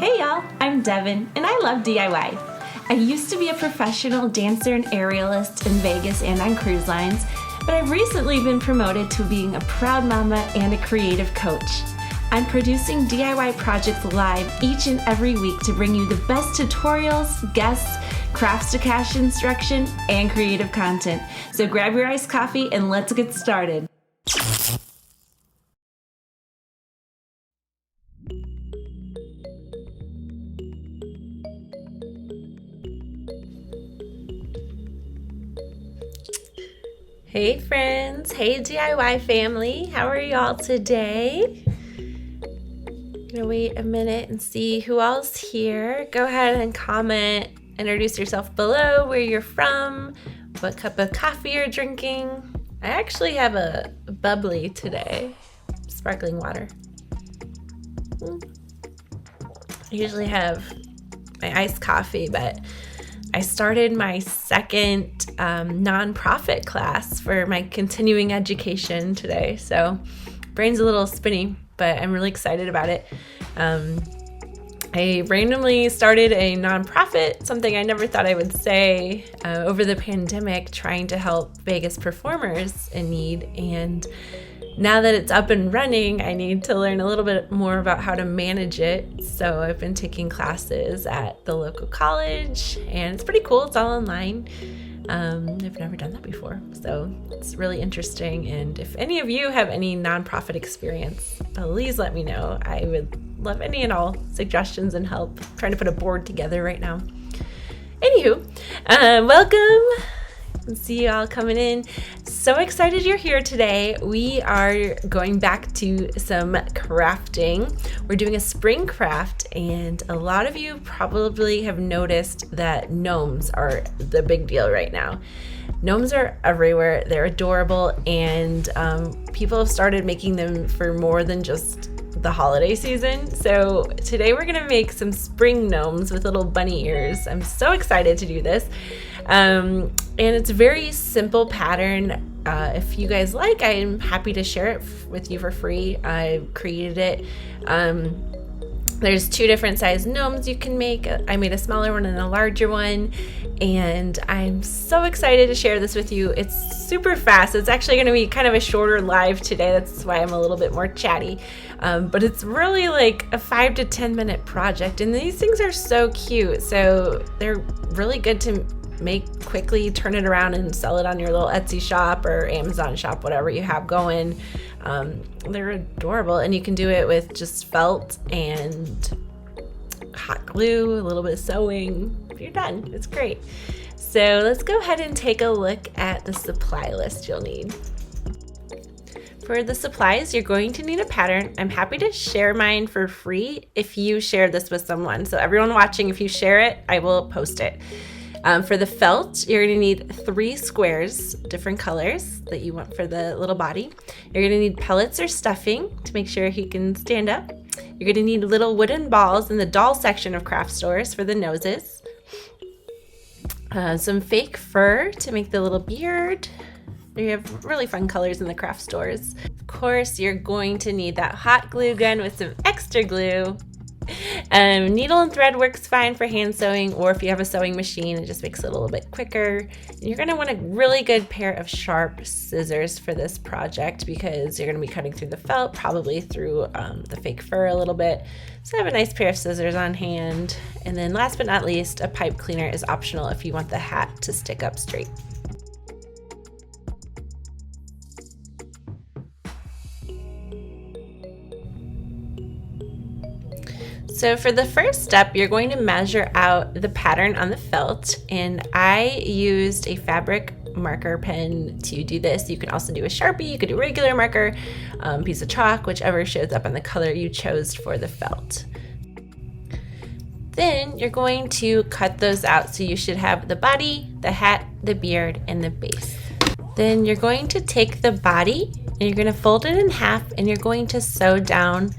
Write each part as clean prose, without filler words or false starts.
Hey y'all, I'm Devon and I love DIY. I used to be a professional dancer and aerialist in Vegas and on cruise lines, but I've recently been promoted to being a proud mama and a creative coach. I'm producing DIY projects live each and every week to bring you the best tutorials, guests, crafts to cash instruction, and creative content. So grab your iced coffee and let's get started. Hey friends, hey DIY family, how are y'all today? I'm gonna wait a minute and see who else here. Go ahead and comment, introduce yourself below, where you're from, what cup of coffee you're drinking. I actually have a bubbly today, sparkling water. I usually have my iced coffee, but I started my second nonprofit class for my continuing education today. So brain's a little spinny, but I'm really excited about it. I randomly started a nonprofit, something I never thought I would say, over the pandemic, trying to help Vegas performers in need. And now that it's up and running, I need to learn a little bit more about how to manage it. So I've been taking classes at the local college, and it's pretty cool. It's all online. I've never done that before, so it's really interesting. And if any of you have any nonprofit experience, please let me know. I would love any and all suggestions and help. I'm trying to put a board together right now. Anywho, welcome. See you all coming in. So excited you're here today. We are going back to some crafting. We're doing a spring craft, and a lot of you probably have noticed that gnomes are the big deal right now. Gnomes are everywhere. They're adorable, and people have started making them for more than just the holiday season. So today we're gonna make some spring gnomes with little bunny ears. I'm so excited to do this. And it's a very simple pattern. If you guys like, I'm happy to share it with you for free. I created it. There's two different size gnomes you can make. I made a smaller one and a larger one, and I'm so excited to share this with you. It's super fast. It's actually going to be kind of a shorter live today. That's why I'm a little bit more chatty. But it's really like a 5 to 10 minute project, and these things are so cute. So they're really good to make quickly, turn it around and sell it on your little Etsy shop or Amazon shop, whatever you have going. They're adorable, and you can do it with just felt and hot glue, a little bit of sewing. You're done. It's great. So let's go ahead and take a look at the supply list you'll need. For the supplies, you're going to need a pattern. I'm happy to share mine for free if you share this with someone. So everyone watching, if you share it, I will post it. For the felt, you're going to need 3 squares, different colors that you want for the little body. You're going to need pellets or stuffing to make sure he can stand up. You're going to need little wooden balls in the doll section of craft stores for the noses. Some fake fur to make the little beard. You have really fun colors in the craft stores. Of course, you're going to need that hot glue gun with some extra glue. Needle and thread works fine for hand sewing, or if you have a sewing machine, it just makes it a little bit quicker. And you're going to want a really good pair of sharp scissors for this project, because you're going to be cutting through the felt, probably through the fake fur a little bit. So have a nice pair of scissors on hand. And then last but not least, a pipe cleaner is optional if you want the hat to stick up straight. So for the first step, you're going to measure out the pattern on the felt, and I used a fabric marker pen to do this. You can also do a Sharpie, you could do regular marker, piece of chalk, whichever shows up on the color you chose for the felt. Then you're going to cut those out, so you should have the body, the hat, the beard, and the base. Then you're going to take the body and you're going to fold it in half, and you're going to sew down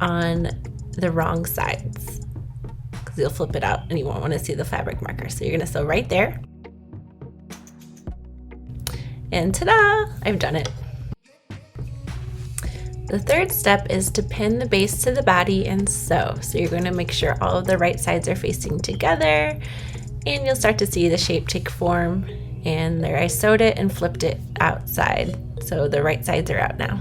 on the wrong sides, because you'll flip it out and you won't want to see the fabric marker. So you're going to sew right there, and ta-da, I've done it. The third step is to pin the base to the body and sew. So you're going to make sure all of the right sides are facing together, and you'll start to see the shape take form. And there I sewed it and flipped it outside. So the right sides are out now.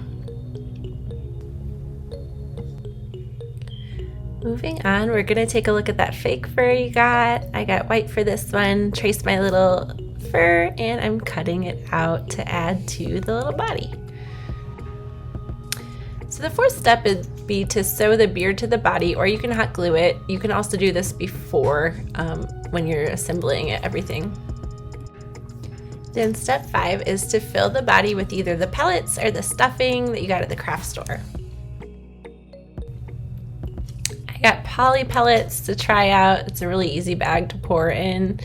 Moving on, we're gonna take a look at that fake fur you got. I got white for this one, traced my little fur, and I'm cutting it out to add to the little body. So the fourth step would be to sew the beard to the body, or you can hot glue it. You can also do this before when you're assembling it, everything. Then step 5 is to fill the body with either the pellets or the stuffing that you got at the craft store. I got poly pellets to try out. It's a really easy bag to pour in.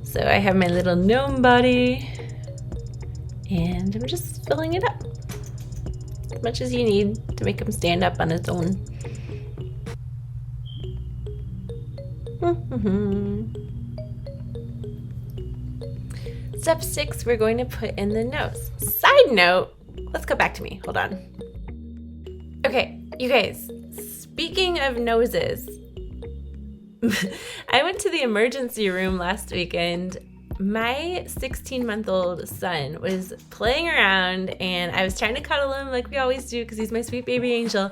So I have my little gnome body, and I'm just filling it up as much as you need to make him stand up on his own. Step 6, we're going to put in the nose. Side note, let's go back to me. Hold on. Okay, you guys, speaking of noses, I went to the emergency room last weekend. My 16-month-old son was playing around, and I was trying to cuddle him like we always do because he's my sweet baby angel.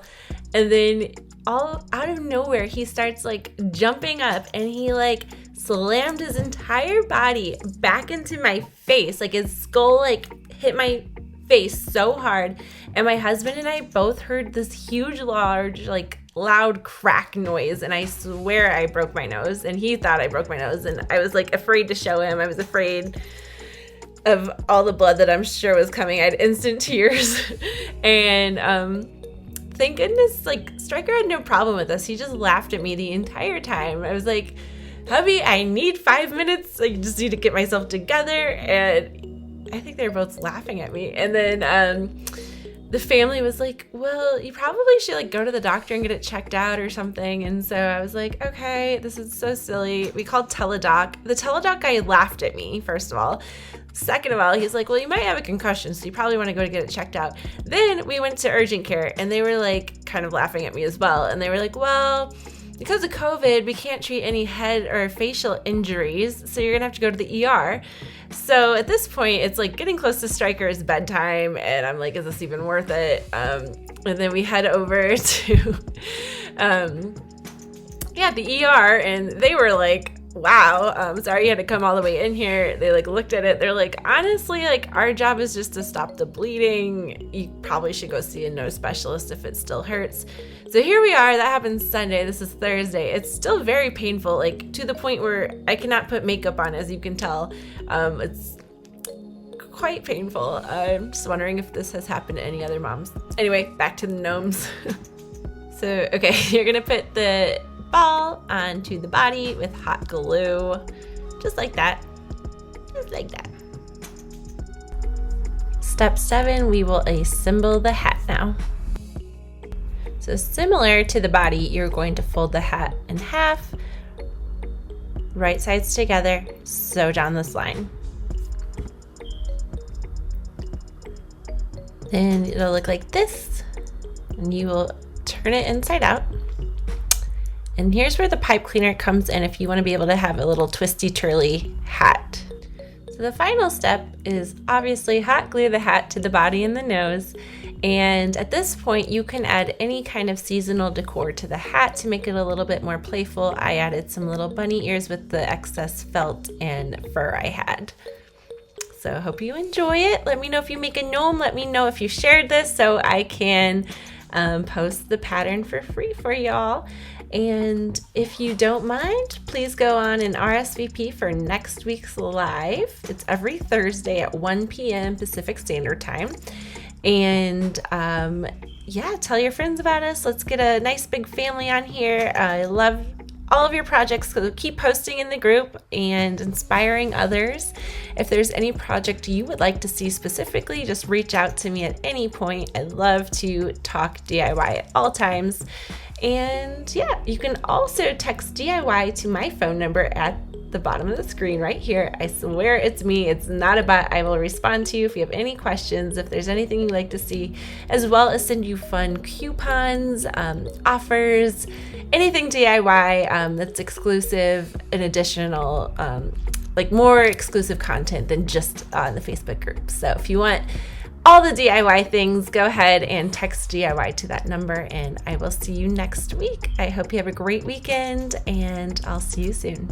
And then all out of nowhere, he starts like jumping up, and he like slammed his entire body back into my face. Like his skull like hit my face so hard, and my husband and I both heard this huge, large, like loud crack noise, and I swear I broke my nose, and he thought I broke my nose, and I was like afraid to show him. I was afraid of all the blood that I'm sure was coming. I had instant tears. And thank goodness, like, Stryker had no problem with this. He just laughed at me the entire time. I was like, hubby, I need 5 minutes. I just need to get myself together. And I think they were both laughing at me. And then the family was like, well, you probably should like go to the doctor and get it checked out or something. And so I was like, okay, this is so silly. We called Teledoc. The Teledoc guy laughed at me, first of all. Second of all, he's like, well, you might have a concussion, so you probably want to go to get it checked out. Then we went to urgent care, and they were like kind of laughing at me as well. And they were like, well, because of COVID, we can't treat any head or facial injuries, so you're gonna have to go to the ER. So at this point, it's like getting close to Stryker's bedtime, and I'm like, is this even worth it? And then we head over to the ER, and they were like, wow, sorry you had to come all the way in here. They like looked at it. They're like, honestly, like our job is just to stop the bleeding. You probably should go see a nose specialist if it still hurts. So here we are. That happened Sunday. This is Thursday. It's still very painful, like to the point where I cannot put makeup on, as you can tell. It's quite painful. I'm just wondering if this has happened to any other moms. Anyway, back to the gnomes. So, okay, you're gonna put the ball onto the body with hot glue, just like that, just like that. Step 7, we will assemble the hat now. So similar to the body, you're going to fold the hat in half, right sides together, sew down this line. Then it'll look like this, and you will turn it inside out. And here's where the pipe cleaner comes in if you want to be able to have a little twisty twirly hat. So the final step is obviously hot glue the hat to the body and the nose. And at this point, you can add any kind of seasonal decor to the hat to make it a little bit more playful. I added some little bunny ears with the excess felt and fur I had. So I hope you enjoy it. Let me know if you make a gnome. Let me know if you shared this so I can post the pattern for free for y'all. And if you don't mind, please go on and RSVP for next week's live. It's every Thursday at 1 p.m. Pacific Standard Time. And tell your friends about us. Let's get a nice big family on here. I love all of your projects, so keep posting in the group and inspiring others. If there's any project you would like to see specifically, just reach out to me at any point. I'd love to talk DIY at all times. And yeah, you can also text DIY to my phone number at the bottom of the screen right here. I swear it's me. It's not a bot. I will respond to you if you have any questions, if there's anything you'd like to see, as well as send you fun coupons, offers, anything DIY that's exclusive and additional, like more exclusive content than just on the Facebook group. So if you want all the DIY things, go ahead and text DIY to that number, and I will see you next week. I hope you have a great weekend, and I'll see you soon.